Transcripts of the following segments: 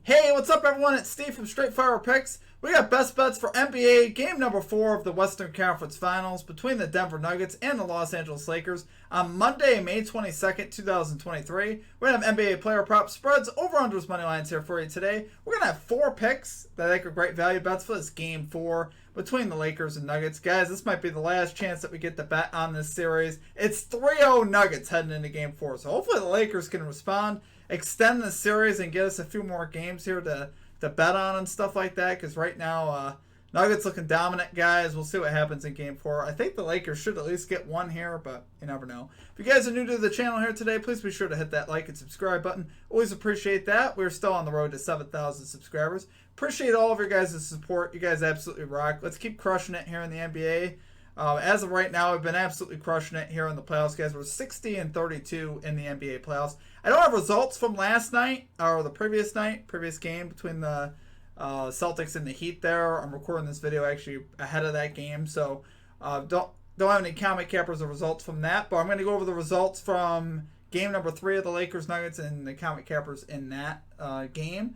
Hey, what's up, everyone? It's Steve from Straight Fire Picks. We got best bets for NBA game number 4 of the Western Conference Finals between the Denver Nuggets and the Los Angeles Lakers on Monday, May 22nd, 2023. We're going to have NBA player prop spreads, over-unders, money lines here for you today. We're going to have 4 picks that I think are great value bets for this game 4 between the Lakers and Nuggets. Guys, this might be the last chance that we get to bet on this series. It's 3-0 Nuggets heading into game 4, so hopefully the Lakers can respond, extend the series, and get us a few more games here to bet on and stuff like that, because right now Nuggets looking dominant, guys. We'll see what happens in game 4. I think the Lakers should at least get one here, but you never know. If you guys are new to the channel here today, please be sure to hit that like and subscribe button. Always appreciate that. We're still on the road to 7,000 subscribers. Appreciate all of your guys' support. You guys absolutely rock. Let's keep crushing it here in the NBA. As of right now, we've been absolutely crushing it here in the playoffs, guys. We're 60-32 in the NBA playoffs. I don't have results from last night or the previous game between the Celtics and the Heat there. I'm recording this video actually ahead of that game, so don't have any comic cappers or results from that. But I'm going to go over the results from game number 3 of the Lakers Nuggets and the comic cappers in that game.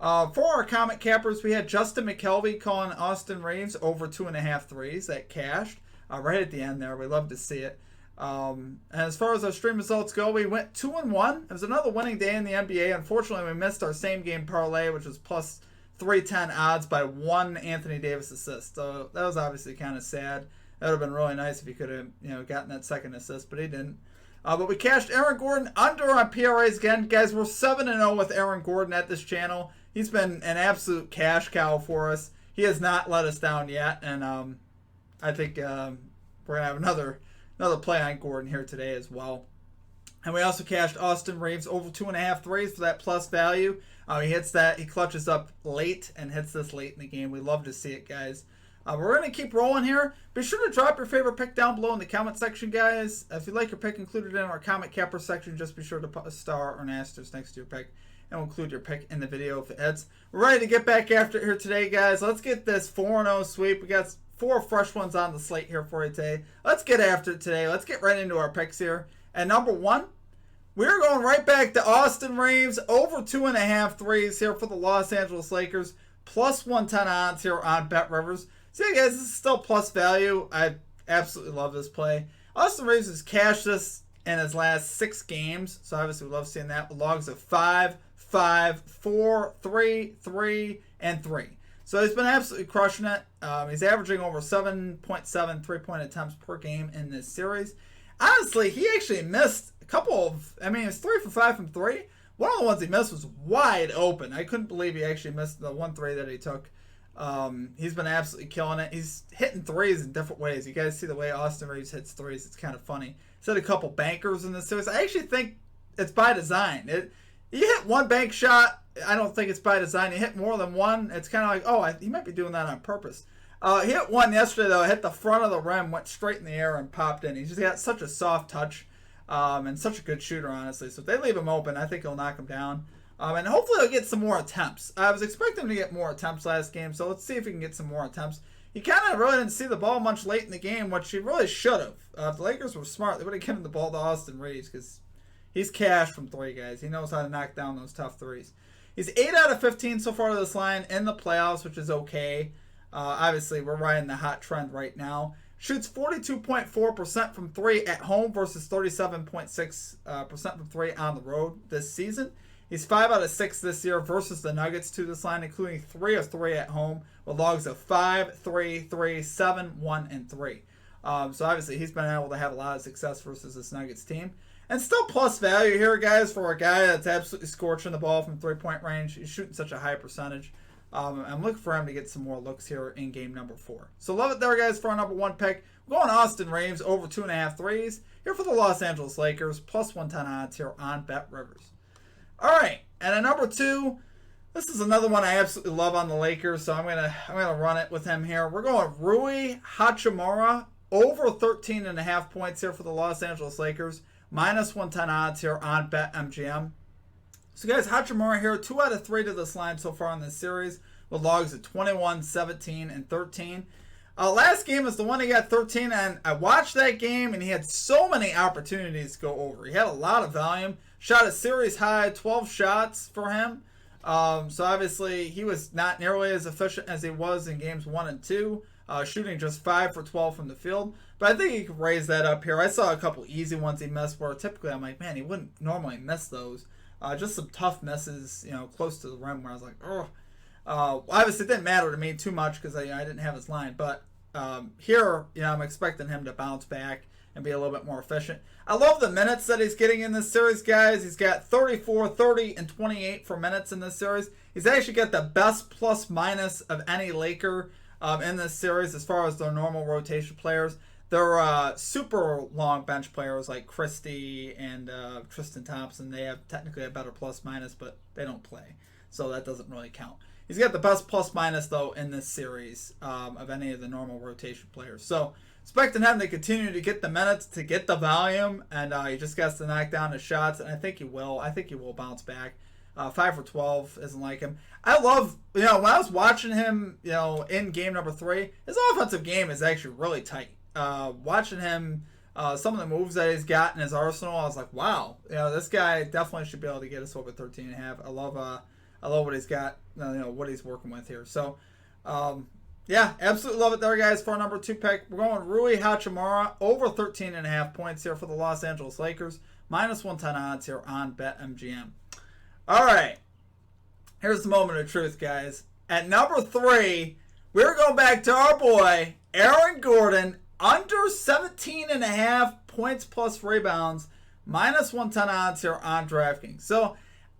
For our comic cappers, we had Justin McKelvey calling Austin Reeves over 2.5 threes. That cashed right at the end there. We love to see it. And as far as our stream results go, we went 2-1. It was another winning day in the NBA. Unfortunately, we missed our same game parlay, which was plus 310 odds by one Anthony Davis assist. So that was obviously kind of sad. That would have been really nice if he could have gotten that second assist, but he didn't. But we cashed Aaron Gordon under on PRAs again. Guys, we're 7-0 with Aaron Gordon at this channel. He's been an absolute cash cow for us. He has not let us down yet, and I think we're going to have another play on Gordon here today as well. And we also cashed Austin Reeves over 2.5 threes for that plus value. He hits that. He clutches up late and hits this late in the game. We love to see it, guys. We're going to keep rolling here. Be sure to drop your favorite pick down below in the comment section, guys. If you'd like your pick included in our comment capper section, just be sure to put a star or an asterisk next to your pick, and we'll include your pick in the video if it hits. We're ready to get back after it here today, guys. Let's get this 4-0 sweep. We got 4 fresh ones on the slate here for you today. Let's get after it today. Let's get right into our picks here. And number 1, we're going right back to Austin Reeves over 2.5 threes here for the Los Angeles Lakers. Plus 110 odds here on Bet Rivers. So yeah, guys, this is still plus value. I absolutely love this play. Austin Reeves has cashed this in his last 6 games. So obviously we love seeing that. With logs of 5, 5, 4, 3, 3, and 3. So he's been absolutely crushing it. He's averaging over 7.7 3-point attempts per game in this series. Honestly, he actually missed a couple of, he was 3 for 5 from 3. One of the ones he missed was wide open. I couldn't believe he actually missed the 1 3 that he took. He's been absolutely killing it. He's hitting threes in different ways. You guys see the way Austin Reeves hits threes. It's kind of funny. He's had a couple bankers in this series. I actually think it's by design. You hit one bank shot, I don't think it's by design. You hit more than one, it's kind of like, oh, he might be doing that on purpose. He hit one yesterday, though. Hit the front of the rim, went straight in the air, and popped in. He's just got such a soft touch and such a good shooter, honestly. So if they leave him open, I think he'll knock him down. And hopefully he'll get some more attempts. I was expecting him to get more attempts last game, so let's see if he can get some more attempts. He kind of really didn't see the ball much late in the game, which he really should have. If the Lakers were smart, they would have given the ball to Austin Reeves, because he's cash from 3, guys. He knows how to knock down those tough threes. He's 8 out of 15 so far to this line in the playoffs, which is okay. Obviously, we're riding the hot trend right now. Shoots 42.4% from 3 at home versus 37.6% from 3 on the road this season. He's 5 out of 6 this year versus the Nuggets to this line, including 3 of 3 at home with logs of 5, 3, 3, 7, 1, and 3. So obviously he's been able to have a lot of success versus this Nuggets team. And still plus value here, guys, for a guy that's absolutely scorching the ball from 3-point range. He's shooting such a high percentage. I'm looking for him to get some more looks here in game number 4. So love it there, guys, for our number 1 pick. We're going Austin Reeves over 2.5 threes here for the Los Angeles Lakers. Plus 110 odds here on Bet Rivers. All right, and at number 2, this is another one I absolutely love on the Lakers, so I'm gonna run it with him here. We're going Rui Hachimura over 13.5 points here for the Los Angeles Lakers. Minus 110 odds here on BetMGM. So guys, Hachimura here, 2 out of 3 to this line so far in this series with logs of 21, 17, and 13. Last game was the one he got 13, and I watched that game, and he had so many opportunities to go over. He had a lot of volume, shot a series high, 12 shots for him. So obviously he was not nearly as efficient as he was in games 1 and 2, shooting just 5 for 12 from the field. But I think he could raise that up here. I saw a couple easy ones he missed where typically I'm like, man, he wouldn't normally miss those. Just some tough misses, close to the rim where I was like, oh. Obviously, it didn't matter to me too much because I didn't have his line. But here, I'm expecting him to bounce back and be a little bit more efficient. I love the minutes that he's getting in this series, guys. He's got 34, 30, and 28 for minutes in this series. He's actually got the best plus minus of any Laker in this series as far as their normal rotation players. They're super long bench players like Christie and Tristan Thompson. They have technically a better plus minus, but they don't play. So that doesn't really count. He's got the best plus minus, though, in this series of any of the normal rotation players. So expecting him to continue to get the minutes, to get the volume, and he just has to knock down his shots, and I think he will. I think he will bounce back. 5 for 12 isn't like him. I love, when I was watching him, in game number 3, his offensive game is actually really tight. Watching him, some of the moves that he's got in his arsenal, I was like, wow, this guy definitely should be able to get us over 13.5. I love what he's got, what he's working with here. So, yeah, absolutely love it there, guys, for our number 2 pick. We're going Rui Hachimura over 13.5 points here for the Los Angeles Lakers. Minus 110 odds here on BetMGM. All right. Here's the moment of truth, guys. At number 3, we're going back to our boy, Aaron Gordon, under 17.5 points plus rebounds. Minus 110 odds here on DraftKings. So,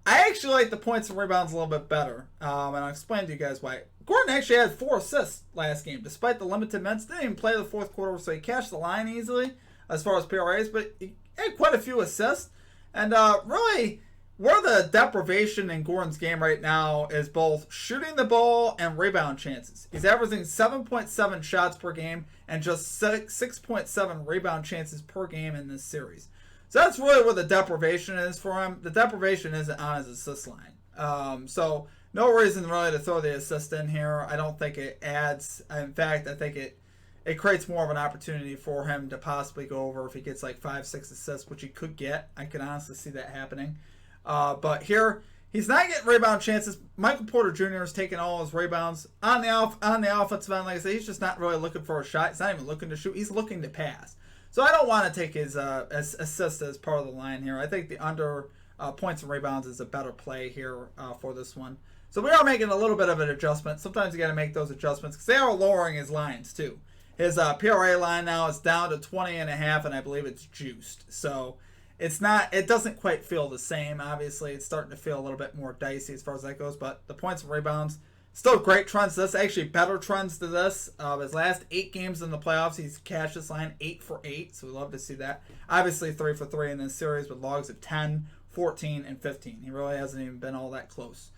I actually like the points and rebounds a little bit better, and I'll explain to you guys why. Gordon actually had 4 assists last game, despite the limited minutes. Didn't even play the fourth quarter, so he cashed the line easily as far as PRAs, but he had quite a few assists. And really, where the deprivation in Gordon's game right now is both shooting the ball and rebound chances. He's averaging 7.7 shots per game and just 6.7 rebound chances per game in this series. So that's really where the deprivation is for him. The deprivation isn't on his assist line. So no reason really to throw the assist in here. I don't think it adds. In fact, I think it creates more of an opportunity for him to possibly go over if he gets like 5-6 assists, which he could get. I can honestly see that happening. But here, he's not getting rebound chances. Michael Porter Jr. is taking all his rebounds on the offensive end. Like I said, he's just not really looking for a shot. He's not even looking to shoot. He's looking to pass. So I don't want to take his assist as part of the line here. I think the under points and rebounds is a better play here for this one. So we are making a little bit of an adjustment. Sometimes you got to make those adjustments because they are lowering his lines too. His PRA line now is down to 20.5, and I believe it's juiced. So it's not. It doesn't quite feel the same. Obviously, it's starting to feel a little bit more dicey as far as that goes. But the points and rebounds, still great trends to this. Actually, better trends to this. His last 8 games in the playoffs, he's cashed this line 8 for 8. So we love to see that. Obviously, 3 for 3 in this series with logs of 10, 14, and 15. He really hasn't even been all that close.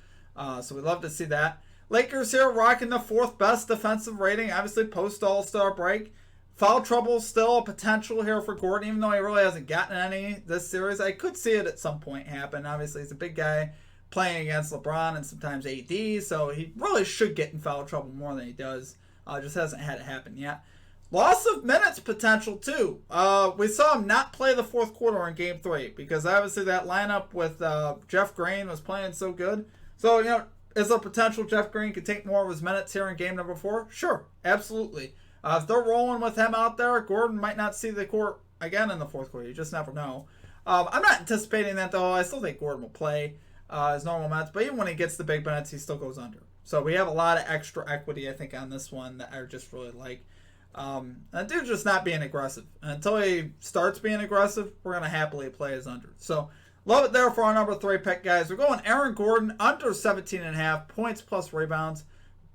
So we love to see that. Lakers here rocking the 4th best defensive rating, obviously post All-Star break. Foul trouble still a potential here for Gordon, even though he really hasn't gotten any this series. I could see it at some point happen. Obviously, he's a big guy playing against LeBron and sometimes AD, so he really should get in foul trouble more than he does. Just hasn't had it happen yet. Loss of minutes potential, too. We saw him not play the fourth quarter in Game 3 because obviously that lineup with Jeff Green was playing so good. So, is there potential Jeff Green could take more of his minutes here in game number 4? Sure, absolutely. If they're rolling with him out there, Gordon might not see the court again in the fourth quarter. You just never know. I'm not anticipating that, though. I still think Gordon will play his normal minutes, but even when he gets the big minutes, he still goes under. So we have a lot of extra equity, I think, on this one that I just really like. That dude's just not being aggressive. Until he starts being aggressive, we're going to happily play his under. So love it there for our number 3 pick, guys. We're going Aaron Gordon under 17.5 points plus rebounds,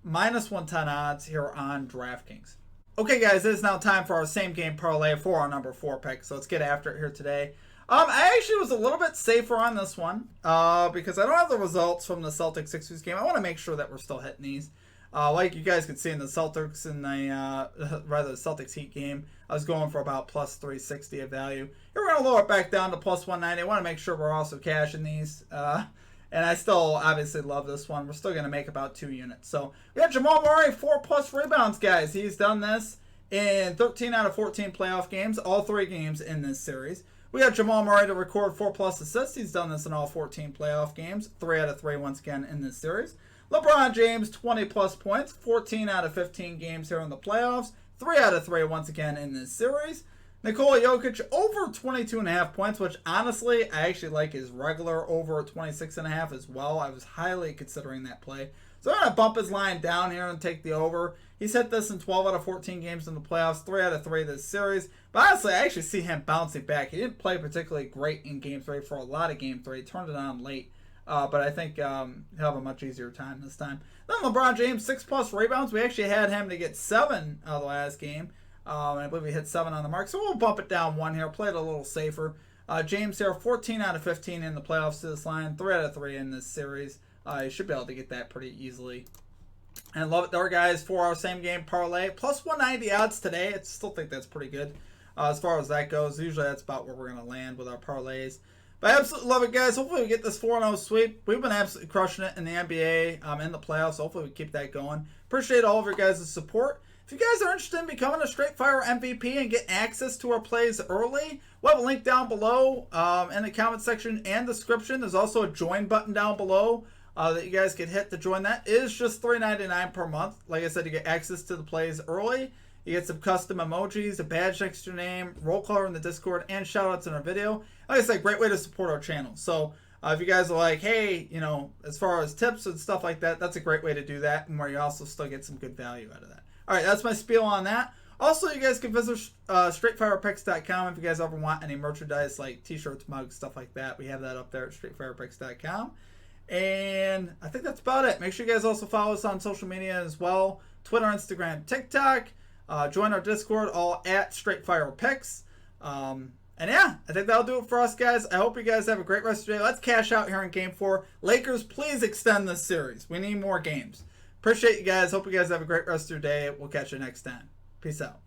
minus 110 odds here on DraftKings. Okay, guys, it is now time for our same game parlay for our number 4 pick. So let's get after it here today. I actually was a little bit safer on this one because I don't have the results from the Celtics Sixers game. I want to make sure that we're still hitting these. Like you guys could see in the Celtics and the Celtics Heat game, I was going for about plus 360 of value. Here we're going to lower it back down to plus 190. I want to make sure we're also cashing these. And I still obviously love this one. We're still going to make about 2 units. So we got Jamal Murray, 4+ rebounds, guys. He's done this in 13 out of 14 playoff games, all 3 games in this series. We got Jamal Murray to record 4+ assists. He's done this in all 14 playoff games. 3 out of 3 once again in this series. LeBron James, 20+ points. 14 out of 15 games here in the playoffs. 3 out of 3 once again in this series. Nikola Jokic over 22.5 points, which honestly I actually like his regular over 26.5 as well. I was highly considering that play. So I'm going to bump his line down here and take the over. He's hit this in 12 out of 14 games in the playoffs, 3 out of 3 this series. But honestly, I actually see him bouncing back. He didn't play particularly great in Game 3 for a lot of Game 3. He turned it on late. But I think he'll have a much easier time this time. Then LeBron James, 6+ rebounds. We actually had him to get 7 out of the last game. And I believe he hit 7 on the mark. So we'll bump it down 1 here. Play it a little safer. James here, 14 out of 15 in the playoffs to this line. 3 out of 3 in this series. You should be able to get that pretty easily. And love it there, guys, for our same game parlay. Plus 190 odds today. I still think that's pretty good as far as that goes. Usually that's about where we're going to land with our parlays. But I absolutely love it, guys. Hopefully we get this 4-0 sweep. We've been absolutely crushing it in the NBA, in the playoffs. Hopefully we keep that going. Appreciate all of your guys' support. If you guys are interested in becoming a Straight Fire MVP and get access to our plays early, we'll have a link down below in the comment section and description. There's also a join button down below that you guys could hit to join. That is just $3.99 per month. Like I said, you get access to the plays early. You get some custom emojis, a badge next to your name, roll caller in the Discord, and shoutouts in our video. Like I said, great way to support our channel. So if you guys are like, hey, you know, as far as tips and stuff like that, that's a great way to do that, and where you also still get some good value out of that. All right, that's my spiel on that. Also, you guys can visit straightfirepicks.com if you guys ever want any merchandise like t-shirts, mugs, stuff like that. We have that up there at straightfirepicks.com. And I think that's about it. Make sure you guys also follow us on social media as well. Twitter, Instagram, TikTok. Join our Discord, all at StraightFirePicks. And yeah, I think that'll do it for us, guys. I hope you guys have a great rest of your day. Let's cash out here in Game 4. Lakers, please extend this series. We need more games. Appreciate you guys. Hope you guys have a great rest of your day. We'll catch you next time. Peace out.